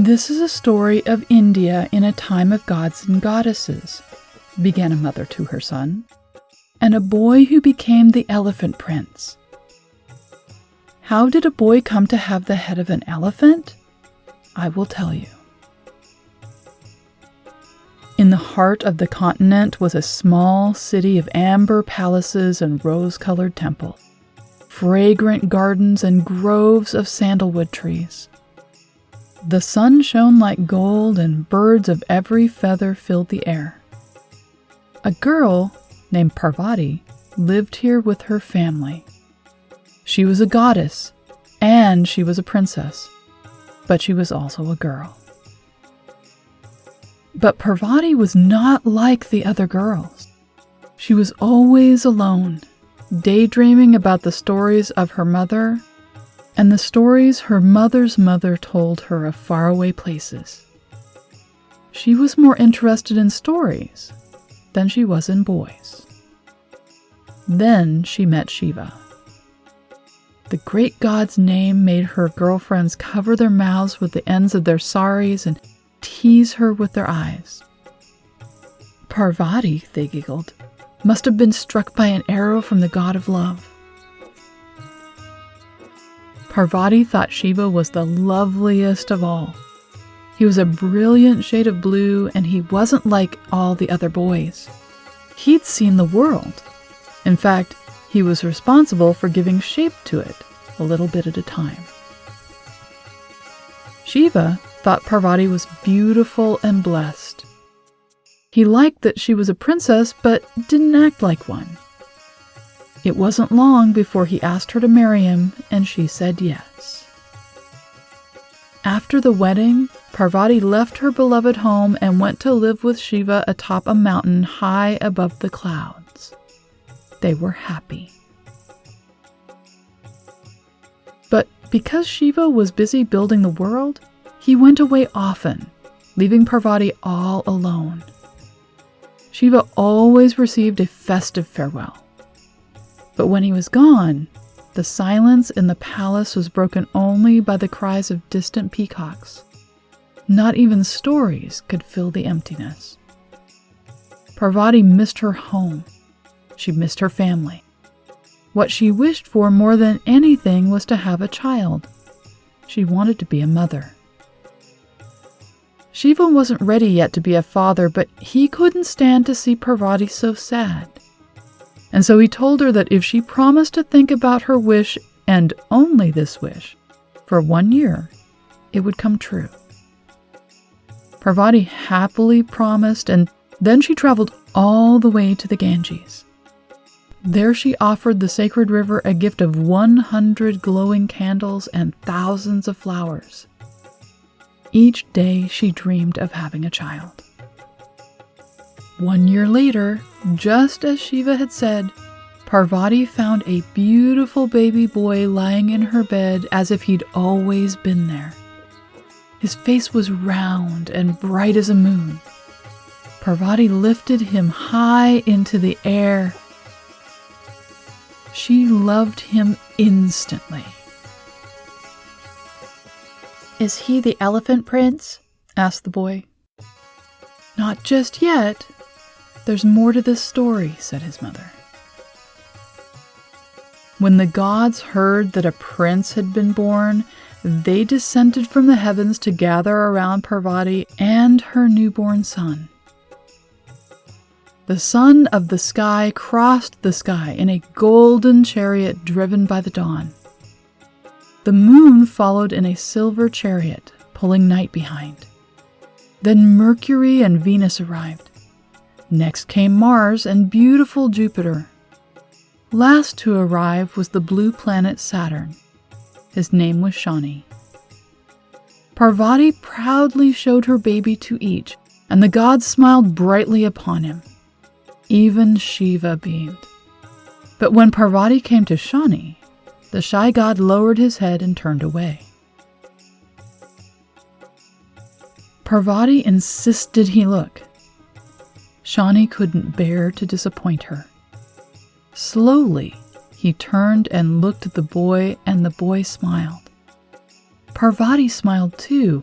"This is a story of India in a time of gods and goddesses," began a mother to her son, "and a boy who became the elephant prince." How did a boy come to have the head of an elephant? I will tell you. In the heart of the continent was a small city of amber palaces and rose-colored temples, fragrant gardens and groves of sandalwood trees. The sun shone like gold, and birds of every feather filled the air. A girl named Parvati lived here with her family. She was a goddess, and she was a princess, but she was also a girl. But Parvati was not like the other girls. She was always alone, daydreaming about the stories of her mother and the stories her mother's mother told her of faraway places. She was more interested in stories than she was in boys. Then she met Shiva. The great god's name made her girlfriends cover their mouths with the ends of their saris and tease her with their eyes. Parvati, they giggled, must have been struck by an arrow from the god of love. Parvati thought Shiva was the loveliest of all. He was a brilliant shade of blue, and he wasn't like all the other boys. He'd seen the world. In fact, he was responsible for giving shape to it, a little bit at a time. Shiva thought Parvati was beautiful and blessed. He liked that she was a princess, but didn't act like one. It wasn't long before he asked her to marry him, and she said yes. After the wedding, Parvati left her beloved home and went to live with Shiva atop a mountain high above the clouds. They were happy. But because Shiva was busy building the world, he went away often, leaving Parvati all alone. Shiva always received a festive farewell. But when he was gone, the silence in the palace was broken only by the cries of distant peacocks. Not even stories could fill the emptiness. Parvati missed her home. She missed her family. What she wished for more than anything was to have a child. She wanted to be a mother. Shiva wasn't ready yet to be a father, but he couldn't stand to see Parvati so sad. And so he told her that if she promised to think about her wish, and only this wish, for 1 year, it would come true. Parvati happily promised, and then she traveled all the way to the Ganges. There she offered the sacred river a gift of 100 glowing candles and thousands of flowers. Each day she dreamed of having a child. 1 year later, just as Shiva had said, Parvati found a beautiful baby boy lying in her bed as if he'd always been there. His face was round and bright as a moon. Parvati lifted him high into the air. She loved him instantly. "Is he the elephant prince?" asked the boy. "Not just yet. There's more to this story," said his mother. When the gods heard that a prince had been born, they descended from the heavens to gather around Parvati and her newborn son. The son of the sky crossed the sky in a golden chariot driven by the dawn. The moon followed in a silver chariot, pulling night behind. Then Mercury and Venus arrived. Next came Mars and beautiful Jupiter. Last to arrive was the blue planet Saturn. His name was Shani. Parvati proudly showed her baby to each, and the gods smiled brightly upon him. Even Shiva beamed. But when Parvati came to Shani, the shy god lowered his head and turned away. Parvati insisted he look. Shani couldn't bear to disappoint her. Slowly, he turned and looked at the boy, and the boy smiled. Parvati smiled too,